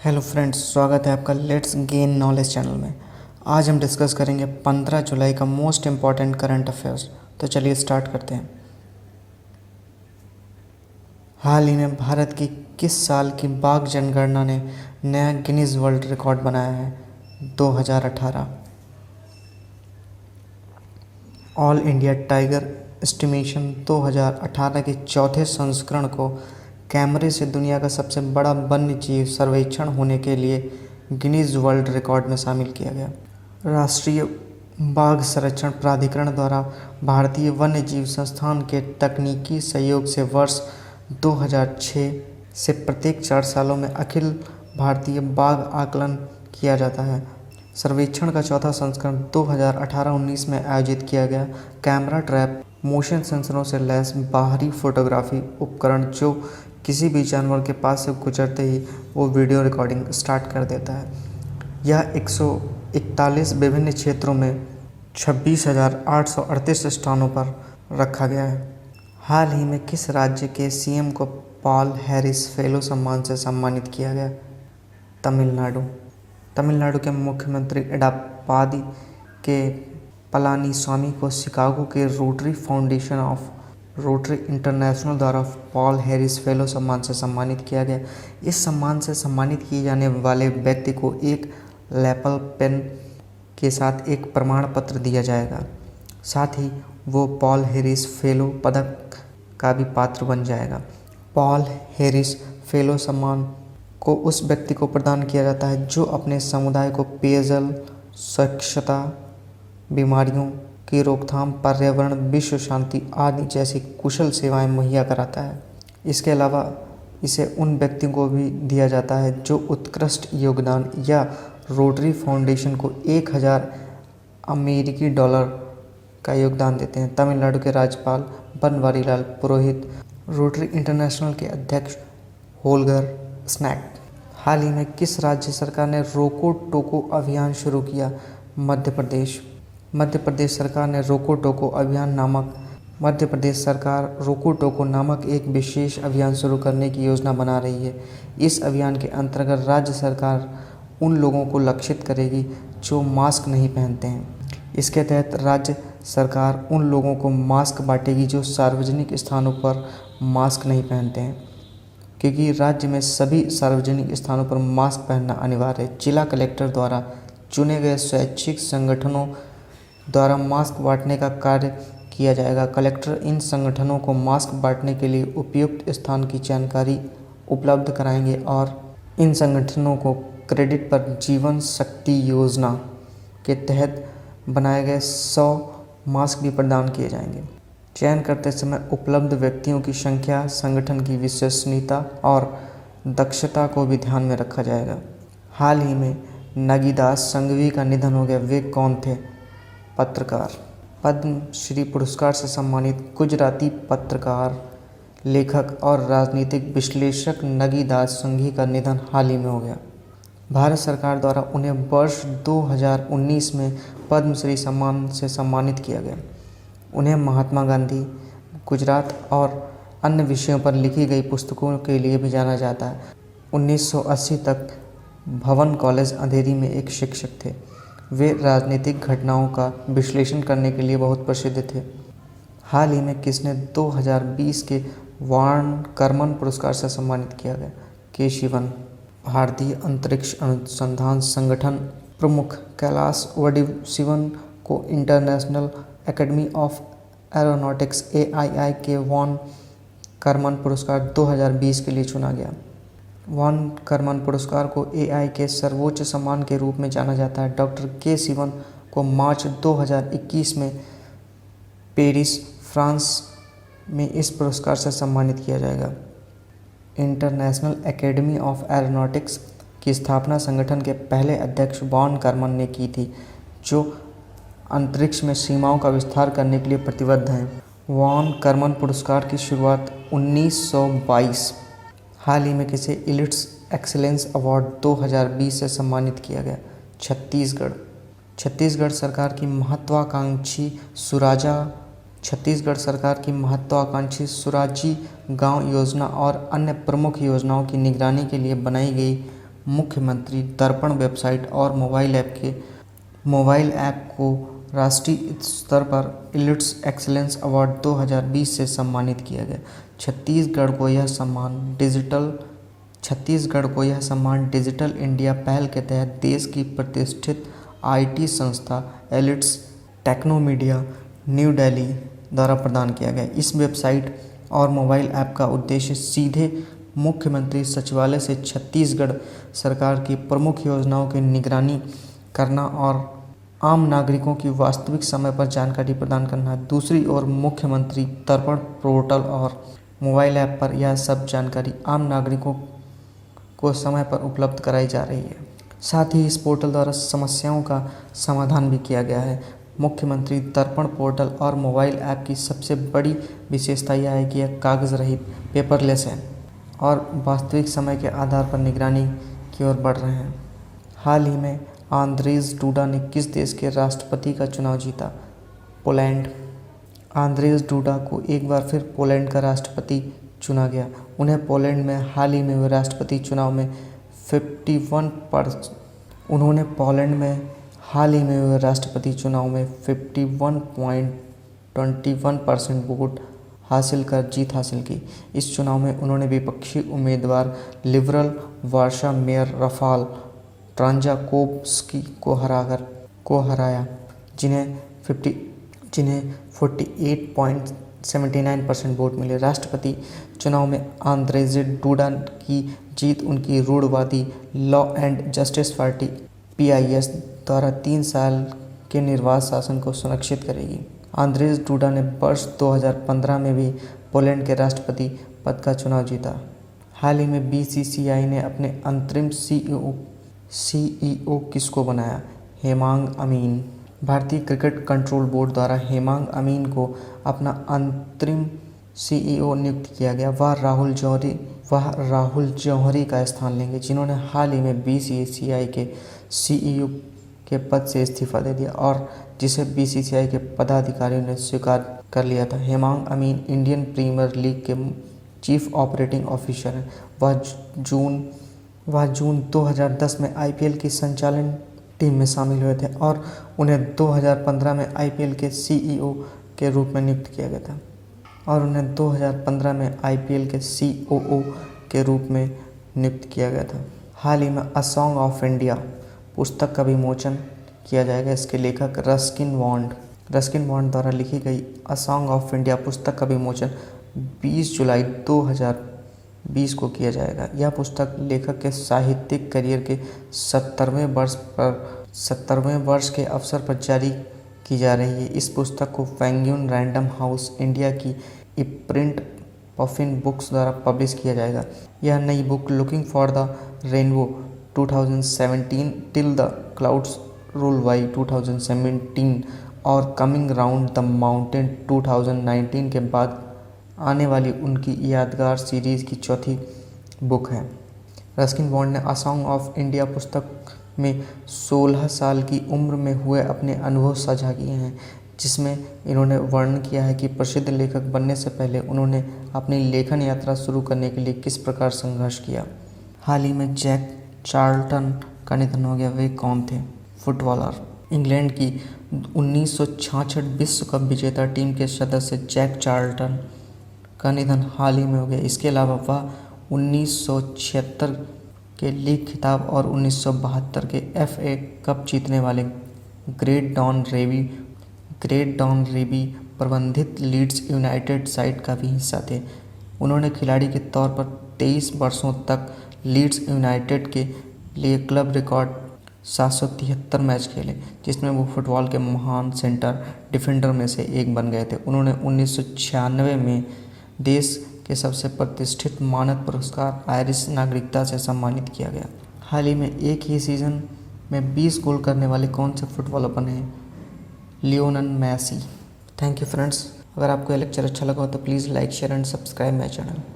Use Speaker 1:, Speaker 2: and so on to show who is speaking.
Speaker 1: Hello friends, स्वागत है आपका लेट्स गेन नॉलेज चैनल में। आज हम डिस्कस करेंगे 15 जुलाई का मोस्ट इम्पॉर्टेंट करंट अफेयर्स। तो चलिए स्टार्ट करते हैं। हाल ही में भारत की किस साल की बाघ जनगणना ने नया गिनीज वर्ल्ड रिकॉर्ड बनाया है? 2018। ऑल इंडिया टाइगर एस्टिमेशन 2018 के चौथे संस्करण को कैमरे से दुनिया का सबसे बड़ा वन्य जीव सर्वेक्षण होने के लिए गिनीज वर्ल्ड रिकॉर्ड में शामिल किया गया। राष्ट्रीय बाघ संरक्षण प्राधिकरण द्वारा भारतीय वन्य जीव संस्थान के तकनीकी सहयोग से वर्ष 2006 से प्रत्येक 4 सालों में अखिल भारतीय बाघ आकलन किया जाता है। सर्वेक्षण का चौथा संस्करण 2018-19 में आयोजित किया गया। कैमरा ट्रैप मोशन सेंसरों से लैस बाहरी फोटोग्राफी उपकरण जो किसी भी जानवर के पास से गुजरते ही वो वीडियो रिकॉर्डिंग स्टार्ट कर देता है। यह 141 विभिन्न क्षेत्रों में 26,838 स्थानों पर रखा गया है। हाल ही में किस राज्य के सीएम को पॉल हैरिस फेलो सम्मान से सम्मानित किया गया? तमिलनाडु। तमिलनाडु के मुख्यमंत्री एडप्पादी के पलानीस्वामी को शिकागो के rotary foundation of rotary international द्वारा पॉल हैरिस फेलो सम्मान से सम्मानित किया गया। इस सम्मान से सम्मानित किए जाने वाले व्यक्ति को एक लैपल पेन के साथ एक प्रमाण पत्र दिया जाएगा। साथ ही वो पॉल हैरिस फेलो पदक का भी पात्र बन जाएगा। पॉल हैरिस फेलो सम्मान को उस व्यक्ति को प्रदान किया जाता है जो अपने समुदाय को पेयजल, स्वच्छता, बीमारियों की रोकथाम, पर्यावरण, विश्व शांति आदि जैसी कुशल सेवाएं मुहैया कराता है। इसके अलावा इसे उन व्यक्तियों को भी दिया जाता है जो उत्कृष्ट योगदान या रोटरी फाउंडेशन को 1,000 अमेरिकी डॉलर का योगदान देते हैं। तमिलनाडु के राज्यपाल बनवारीलाल पुरोहित, रोटरी इंटरनेशनल के अध्यक्ष होल्गर स्नैक। हाल ही में किस राज्य सरकार ने रोको टोको अभियान शुरू किया? मध्य प्रदेश। मध्य प्रदेश सरकार रोको टोको नामक एक विशेष अभियान शुरू करने की योजना बना रही है। इस अभियान के अंतर्गत राज्य सरकार उन लोगों को लक्षित करेगी जो मास्क नहीं पहनते हैं। इसके तहत राज्य सरकार उन लोगों को मास्क बांटेगी जो सार्वजनिक स्थानों पर मास्क नहीं पहनते हैं, क्योंकि राज्य में सभी सार्वजनिक स्थानों पर मास्क पहनना अनिवार्य है। जिला कलेक्टर द्वारा चुने गए स्वैच्छिक संगठनों द्वारा मास्क बांटने का कार्य किया जाएगा। कलेक्टर इन संगठनों को मास्क बांटने के लिए उपयुक्त स्थान की जानकारी उपलब्ध कराएंगे और इन संगठनों को क्रेडिट पर जीवन शक्ति योजना के तहत बनाए गए 100 मास्क भी प्रदान किए जाएंगे। चयन करते समय उपलब्ध व्यक्तियों की संख्या, संगठन की विश्वसनीयता और दक्षता को भी ध्यान में रखा जाएगा। हाल ही में नगीदास संघवी का निधन हो गया। वे कौन थे? पत्रकार। पद्म श्री पुरस्कार से सम्मानित गुजराती पत्रकार, लेखक और राजनीतिक विश्लेषक नगीदास संघवी का निधन हाल ही में हो गया। भारत सरकार द्वारा उन्हें वर्ष 2019 में पद्मश्री सम्मान से सम्मानित किया गया। उन्हें महात्मा गांधी, गुजरात और अन्य विषयों पर लिखी गई पुस्तकों के लिए भी जाना जाता है। 1980 तक भवन कॉलेज अंधेरी में एक शिक्षक थे। वे राजनीतिक घटनाओं का विश्लेषण करने के लिए बहुत प्रसिद्ध थे। हाल ही में किसने 2020 के वार्न कर्मन पुरस्कार से सम्मानित किया गया? के शिवन। भारतीय अंतरिक्ष अनुसंधान संगठन प्रमुख कैलाश वडिवसिवन को international academy of aeronautics AII के वॉन कर्मन पुरस्कार 2020 के लिए चुना गया। वॉन कर्मन पुरस्कार को AI के सर्वोच्च सम्मान के रूप में जाना जाता है। डॉक्टर के शिवन को मार्च 2021 में पेरिस, फ्रांस में इस पुरस्कार से सम्मानित किया जाएगा। इंटरनेशनल एकेडमी ऑफ एरोनॉटिक्स की स्थापना संगठन के पहले अध्यक्ष वॉन कर्मन ने की थी, जो अंतरिक्ष में सीमाओं का विस्तार करने के लिए प्रतिबद्ध हैं। वॉन कर्मन पुरस्कार की शुरुआत 1922। हाल ही में किसे इलिट्स एक्सीलेंस अवार्ड 2020 से सम्मानित किया गया? छत्तीसगढ़। छत्तीसगढ़ सरकार की महत्वाकांक्षी सुराजी गांव योजना और अन्य प्रमुख योजनाओं की निगरानी के लिए बनाई गई मुख्यमंत्री दर्पण वेबसाइट और मोबाइल ऐप को राष्ट्रीय स्तर पर इलिट्स एक्सीलेंस अवार्ड 2020 से सम्मानित किया गया। छत्तीसगढ़ को यह सम्मान डिजिटल इंडिया पहल के तहत देश की प्रतिष्ठित आईटी संस्था इलिट्स टेक्नोमीडिया न्यू दिल्ली द्वारा प्रदान किया गया। इस वेबसाइट और मोबाइल ऐप का उद्देश्य सीधे मुख्यमंत्री सचिवालय से छत्तीसगढ़ सरकार की प्रमुख योजनाओं की निगरानी करना और आम नागरिकों की वास्तविक समय पर जानकारी प्रदान करना है। दूसरी ओर मुख्यमंत्री दर्पण पोर्टल और मोबाइल ऐप पर यह सब जानकारी आम नागरिकों को समय पर उपलब्ध कराई जा रही है। साथ ही इस पोर्टल द्वारा समस्याओं का समाधान भी किया गया है। मुख्यमंत्री दर्पण पोर्टल और मोबाइल ऐप की सबसे बड़ी विशेषता यह है कि यह कागज़ रहित पेपरलेस है और वास्तविक समय के आधार पर निगरानी की ओर बढ़ रहे हैं। हाल ही में आंद्रेज डूडा ने किस देश के राष्ट्रपति का चुनाव जीता? पोलैंड। आंद्रेज डूडा को एक बार फिर पोलैंड का राष्ट्रपति चुना गया। उन्हें पोलैंड में हाल ही में हुए राष्ट्रपति चुनाव में 51.21% वोट हासिल कर जीत हासिल की। इस चुनाव में उन्होंने विपक्षी उम्मीदवार लिबरल वार्सा मेयर राफाल ट्रांजाकोव्स्की को हराया, जिन्हें 48.79% वोट मिले। राष्ट्रपति चुनाव में आंद्रेज डूडा की जीत उनकी रूढ़िवादी law and justice party PIS द्वारा 3 साल के निर्वाध शासन को सुनिश्चित करेगी। आंद्रेज डूडा ने वर्ष 2015 में भी पोलैंड के राष्ट्रपति पद का चुनाव जीता। हाल ही में BCCI ने अपने अंतरिम CEO किसको बनाया? हेमांग अमीन। भारतीय क्रिकेट कंट्रोल बोर्ड द्वारा हेमांग अमीन को अपना अंतरिम CEO नियुक्त किया गया। वह राहुल जौहरी का स्थान लेंगे, जिन्होंने हाल ही में BCCI के CEO के पद से इस्तीफा दे दिया और जिसे BCCI के पदाधिकारियों ने स्वीकार कर लिया था। हेमांग अमीन इंडियन प्रीमियर लीग के चीफ ऑपरेटिंग ऑफिसर हैं। वह जून 2010 में IPL की संचालन टीम में शामिल हुए थे और उन्हें 2015 में IPL के CEO के रूप में नियुक्त किया गया था और उन्हें 2015 में IPL के COO के रूप में नियुक्त किया गया था। हाल ही में अ सॉन्ग ऑफ इंडिया पुस्तक का विमोचन किया जाएगा। इसके लेखक रस्किन बॉन्ड द्वारा लिखी गई अ सॉन्ग ऑफ इंडिया पुस्तक का विमोचन 20 जुलाई 2020 को किया जाएगा। यह पुस्तक लेखक के साहित्यिक करियर के 70वें वर्ष के अवसर पर जारी की जा रही है। इस पुस्तक को पेंगुइन रैंडम हाउस इंडिया की प्रिंट पफिन बुक्स द्वारा पब्लिश किया जाएगा। यह नई book looking for the rainbow 2017 till the clouds roll by 2017 और कमिंग राउंड द माउंटेन 2019 के बाद आने वाली उनकी यादगार सीरीज़ की चौथी बुक है। रस्किन बॉन्ड ने अ सॉन्ग ऑफ इंडिया पुस्तक में 16 साल की उम्र में हुए अपने अनुभव साझा किए हैं, जिसमें इन्होंने वर्णन किया है कि प्रसिद्ध लेखक बनने से पहले उन्होंने अपनी लेखन यात्रा शुरू करने के लिए किस प्रकार संघर्ष किया। हाल ही में जैक चार्ल्टन का निधन हो गया। वे कौन थे? फुटबॉलर। इंग्लैंड की 1966 विश्व कप विजेता टीम के सदस्य जैक चार्ल्टन का निधन हाल ही में हो गया। इसके अलावा वह 1976 के लीग खिताब और 1972 के FA कप जीतने वाले ग्रेट डॉन रेबी प्रबंधित लीड्स यूनाइटेड साइड का भी हिस्सा थे। उन्होंने खिलाड़ी के तौर पर 23 वर्षों तक लीड्स यूनाइटेड के लिए क्लब रिकॉर्ड 773 मैच खेले, जिसमें वो फुटबॉल के महान सेंटर डिफेंडर में से एक बन गए थे। उन्होंने 1996 में देश के सबसे प्रतिष्ठित मानद पुरस्कार आयरिश नागरिकता से सम्मानित किया गया। हाल ही में एक ही सीज़न में 20 गोल करने वाले कौन से फुटबॉलर बने हैं? Lionel Messi. Thank you friends. अगर आपको यह लेक्चर अच्छा लगा हो तो please like share and subscribe my channel.